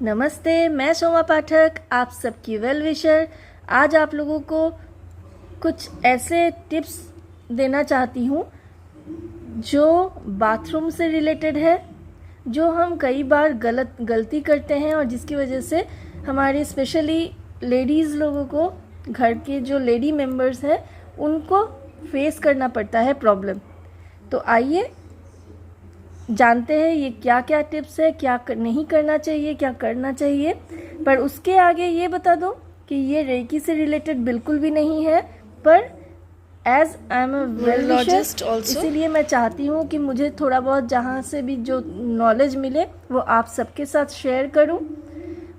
नमस्ते, मैं सोमा पाठक, आप सबकी वेल विशर। आज आप लोगों को कुछ ऐसे टिप्स देना चाहती हूँ जो बाथरूम से रिलेटेड है, जो हम कई बार गलती करते हैं और जिसकी वजह से हमारे स्पेशली लेडीज़ लोगों को, घर के जो लेडी मेंबर्स हैं, उनको फेस करना पड़ता है प्रॉब्लम। तो आइए जानते हैं ये क्या क्या टिप्स है, क्या नहीं करना चाहिए, क्या करना चाहिए। पर उसके आगे ये बता दूं कि ये रेकी से रिलेटेड बिल्कुल भी नहीं है, पर as I am a well wisher, इसीलिए मैं चाहती हूँ कि मुझे थोड़ा बहुत जहाँ से भी जो नॉलेज मिले वो आप सबके साथ शेयर करूँ।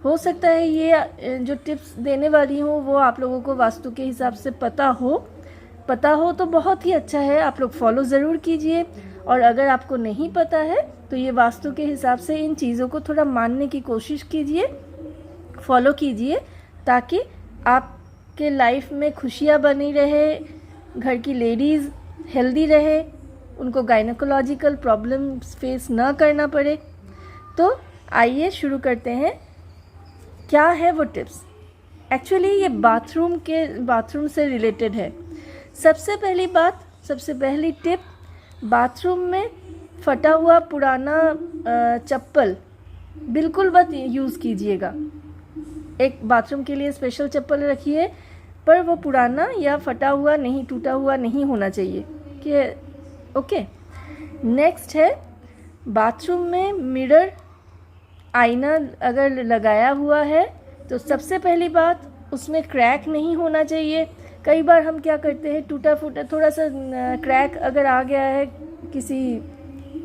हो सकता है ये जो टिप्स देने वाली हूँ वो आप लोगों को वास्तु के हिसाब से पता हो तो बहुत ही अच्छा है, आप लोग फॉलो ज़रूर कीजिए। और अगर आपको नहीं पता है तो ये वास्तु के हिसाब से इन चीज़ों को थोड़ा मानने की कोशिश कीजिए, फॉलो कीजिए, ताकि आपके लाइफ में खुशियाँ बनी रहे, घर की लेडीज़ हेल्दी रहे, उनको गायनेकोलॉजिकल प्रॉब्लम्स फेस ना करना पड़े। तो आइए शुरू करते हैं। क्या है वो टिप्स? एक्चुअली ये बाथरूम से रिलेटेड है। सबसे पहली टिप, बाथरूम में फटा हुआ पुराना चप्पल बिल्कुल मत यूज़ कीजिएगा। एक बाथरूम के लिए स्पेशल चप्पल रखिए, पर वो पुराना या फटा हुआ नहीं, टूटा हुआ नहीं होना चाहिए कि ओके। नेक्स्ट है, बाथरूम में मिरर, आईना अगर लगाया हुआ है तो सबसे पहली बात, उसमें क्रैक नहीं होना चाहिए। कई बार हम क्या करते हैं, टूटा फूटा थोड़ा सा क्रैक अगर आ गया है किसी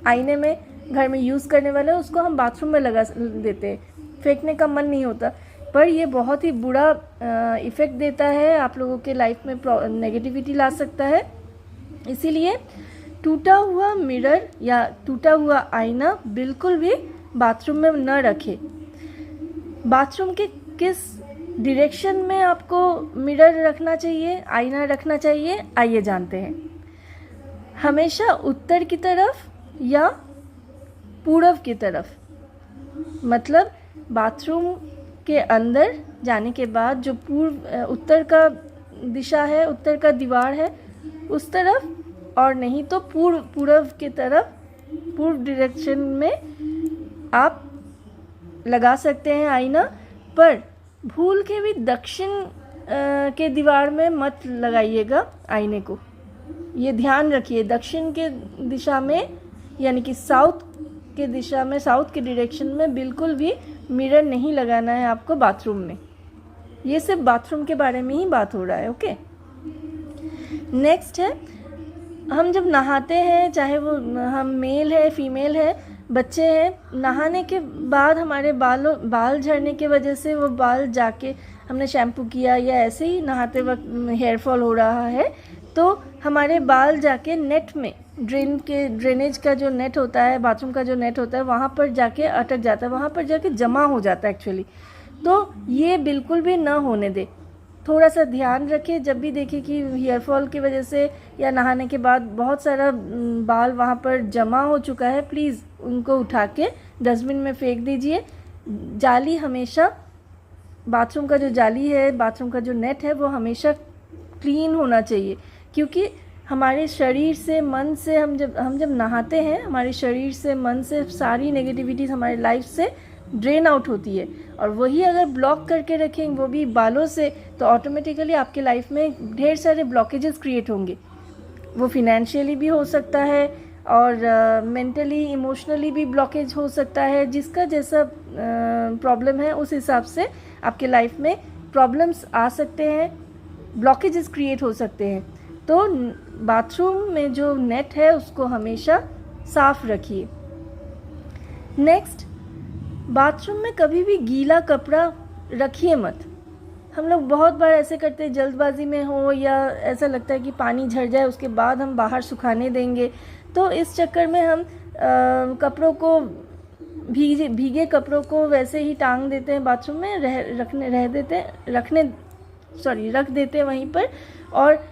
आईने में, घर में यूज़ करने वाले, उसको हम बाथरूम में लगा देते हैं, फेंकने का मन नहीं होता, पर ये बहुत ही बुरा इफ़ेक्ट देता है, आप लोगों के लाइफ में नेगेटिविटी ला सकता है। इसीलिए टूटा हुआ मिरर या टूटा हुआ आईना बिल्कुल भी बाथरूम में न रखें। बाथरूम के किस डायरेक्शन में आपको मिरर रखना चाहिए, आईना रखना चाहिए, आइए जानते हैं। हमेशा उत्तर की तरफ या पूर्व की तरफ, मतलब बाथरूम के अंदर जाने के बाद जो उत्तर का दिशा है, उत्तर का दीवार है, उस तरफ, और नहीं तो पूर्व की तरफ, पूर्व डायरेक्शन में आप लगा सकते हैं आईना। पर भूल के भी दक्षिण के दीवार में मत लगाइएगा आईने को, ये ध्यान रखिए। दक्षिण के दिशा में, यानी कि साउथ के दिशा में, साउथ के डायरेक्शन में बिल्कुल भी मिरर नहीं लगाना है आपको बाथरूम में। ये सिर्फ बाथरूम के बारे में ही बात हो रहा है, ओके। नेक्स्ट है, हम जब नहाते हैं, चाहे वो हम मेल है, फीमेल है, बच्चे हैं, नहाने के बाद हमारे बाल झड़ने की वजह से वो बाल जाके हमने शैम्पू किया या ऐसे ही नहाते वक्त हेयर फॉल हो रहा है, तो हमारे बाल जाके नेट में, ड्रेनेज का जो नेट होता है, बाथरूम का जो नेट होता है, वहाँ पर जाके अटक जाता है, वहाँ पर जाके जमा हो जाता है एक्चुअली। तो ये बिल्कुल भी ना होने दे। थोड़ा सा ध्यान रखें, जब भी देखें कि हेयर फॉल की वजह से या नहाने के बाद बहुत सारा बाल वहाँ पर जमा हो चुका है, प्लीज़ उनको उठा के डस्टबिन में फेंक दीजिए। जाली हमेशा, बाथरूम का जो जाली है, बाथरूम का जो नेट है, वो हमेशा क्लीन होना चाहिए, क्योंकि हमारे शरीर से, मन से, हम जब नहाते हैं, हमारे शरीर से, मन से सारी नेगेटिविटीज़ हमारे लाइफ से ड्रेन आउट होती है। और वही अगर ब्लॉक करके रखें, वो भी बालों से, तो ऑटोमेटिकली आपके लाइफ में ढेर सारे ब्लॉकेजेस क्रिएट होंगे। वो फिनेंशियली भी हो सकता है और मेंटली, इमोशनली भी ब्लॉकेज हो सकता है। जिसका जैसा प्रॉब्लम है उस हिसाब से आपके लाइफ में प्रॉब्लम्स आ सकते हैं, ब्लॉकेजेस क्रिएट हो सकते हैं। तो बाथरूम में जो नेट है उसको हमेशा साफ रखिए। नेक्स्ट, बाथरूम में कभी भी गीला कपड़ा रखिए मत। हम लोग बहुत बार ऐसे करते हैं, जल्दबाजी में हो या ऐसा लगता है कि पानी झड़ जाए उसके बाद हम बाहर सुखाने देंगे, तो इस चक्कर में हम कपड़ों को, भीगे कपड़ों को वैसे ही टांग देते हैं बाथरूम में, रख देते हैं वहीं पर, और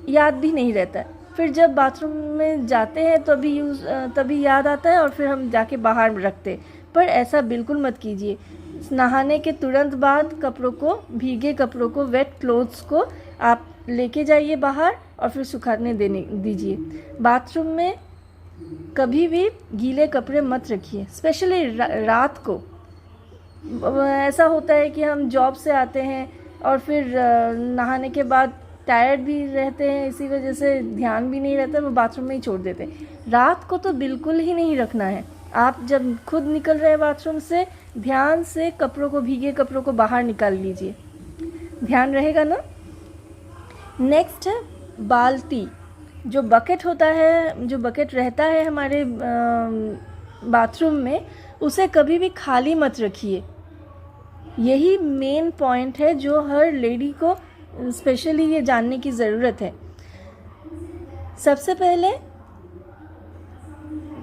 याद भी नहीं रहता है। फिर जब बाथरूम में जाते हैं तभी याद आता है और फिर हम जाके बाहर रखते। पर ऐसा बिल्कुल मत कीजिए। नहाने के तुरंत बाद कपड़ों को, भीगे कपड़ों को, वेट क्लोथ्स को आप लेके जाइए बाहर और फिर सुखाने दीजिए। बाथरूम में कभी भी गीले कपड़े मत रखिए, स्पेशली रात को। ऐसा होता है कि हम जॉब से आते हैं और फिर नहाने के बाद टायर्ड भी रहते हैं, इसी वजह से ध्यान भी नहीं रहता, वो बाथरूम में ही छोड़ देते हैं। रात को तो बिल्कुल ही नहीं रखना है। आप जब खुद निकल रहे हैं बाथरूम से, ध्यान से कपड़ों को, भीगे कपड़ों को बाहर निकाल लीजिए। ध्यान रहेगा ना। नेक्स्ट है बाल्टी। जो बकेट होता है, जो बकेट रहता है हमारे बाथरूम में, उसे कभी भी खाली मत रखिए। यही मेन पॉइंट है जो हर लेडी को स्पेशली ये जानने की ज़रूरत है। सबसे पहले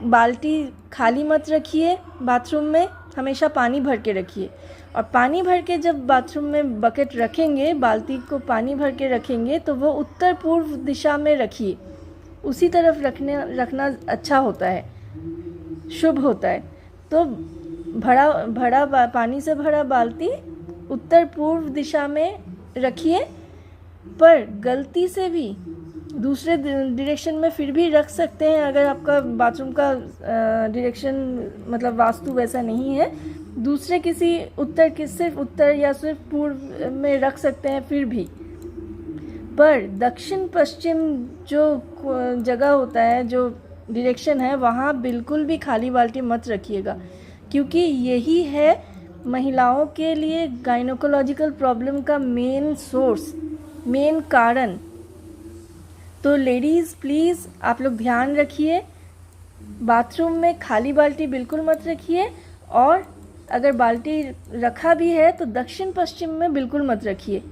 बाल्टी खाली मत रखिए बाथरूम में, हमेशा पानी भर के रखिए। और पानी भर के जब बाथरूम में बकेट रखेंगे, बाल्टी को पानी भर के रखेंगे, तो वो उत्तर पूर्व दिशा में रखिए। उसी तरफ रखना अच्छा होता है, शुभ होता है। तो पानी से भरा बाल्टी उत्तर पूर्व दिशा में रखिए, पर गलती से भी दूसरे डायरेक्शन में फिर भी रख सकते हैं। अगर आपका बाथरूम का डायरेक्शन मतलब वास्तु वैसा नहीं है, दूसरे किसी सिर्फ उत्तर या सिर्फ पूर्व में रख सकते हैं फिर भी। पर दक्षिण पश्चिम जो जगह होता है, जो डायरेक्शन है, वहाँ बिल्कुल भी खाली बाल्टी मत रखिएगा, क्योंकि यही है महिलाओं के लिए गायनोकोलॉजिकल प्रॉब्लम का मेन सोर्स, मेन कारण। तो लेडीज़ प्लीज़ आप लोग ध्यान रखिए, बाथरूम में खाली बाल्टी बिल्कुल मत रखिए, और अगर बाल्टी रखा भी है तो दक्षिण पश्चिम में बिल्कुल मत रखिए।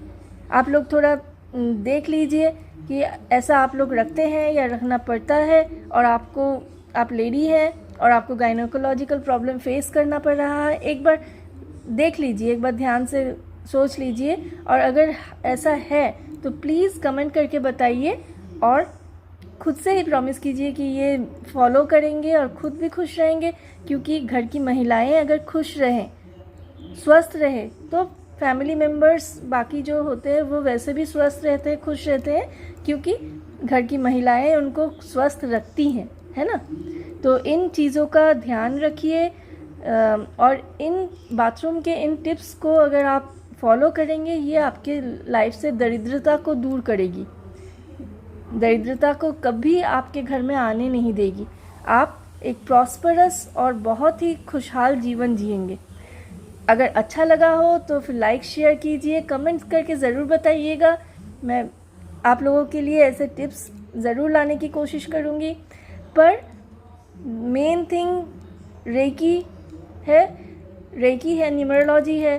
आप लोग थोड़ा देख लीजिए कि ऐसा आप लोग रखते हैं या रखना पड़ता है, और आप लेडी हैं और आपको गायनोकोलॉजिकल प्रॉब्लम फेस करना पड़ रहा है। एक बार देख लीजिए, एक बार ध्यान से सोच लीजिए, और अगर ऐसा है तो प्लीज़ कमेंट करके बताइए, और खुद से ही प्रॉमिस कीजिए कि ये फॉलो करेंगे और खुद भी खुश रहेंगे। क्योंकि घर की महिलाएं अगर खुश रहें, स्वस्थ रहें, तो फैमिली मेम्बर्स बाकी जो होते हैं वो वैसे भी स्वस्थ रहते हैं, खुश रहते हैं, क्योंकि घर की महिलाएं उनको स्वस्थ रखती हैं, है ना। तो इन चीज़ों का ध्यान रखिए, और इन बाथरूम के इन टिप्स को अगर आप फॉलो करेंगे, ये आपके लाइफ से दरिद्रता को दूर करेगी। दरिद्रता को कभी आपके घर में आने नहीं देगी। आप एक प्रॉस्परस और बहुत ही खुशहाल जीवन जिएंगे। अगर अच्छा लगा हो तो फिर लाइक शेयर कीजिए, कमेंट्स करके ज़रूर बताइएगा। मैं आप लोगों के लिए ऐसे टिप्स ज़रूर लाने की कोशिश करूँगी। पर मेन थिंग रेकी है, न्यूमरोलॉजी है।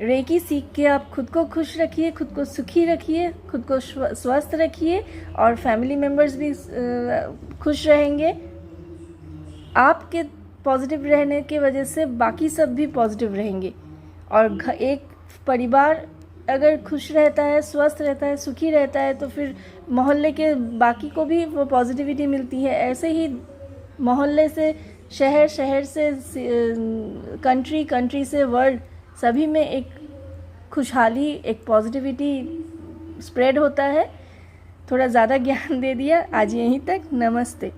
रेकी सीख के आप खुद को खुश रखिए, खुद को सुखी रखिए, खुद को स्वस्थ रखिए, और फैमिली मेम्बर्स भी खुश रहेंगे। आपके पॉजिटिव रहने की वजह से बाकी सब भी पॉजिटिव रहेंगे, और एक परिवार अगर खुश रहता है, स्वस्थ रहता है, सुखी रहता है, तो फिर मोहल्ले के बाकी को भी वो पॉजिटिविटी मिलती है। ऐसे ही मोहल्ले से शहर, शहर से कंट्री, कंट्री से वर्ल्ड, सभी में एक खुशहाली, एक पॉजिटिविटी स्प्रेड होता है। थोड़ा ज़्यादा ज्ञान दे दिया, आज यहीं तक। नमस्ते।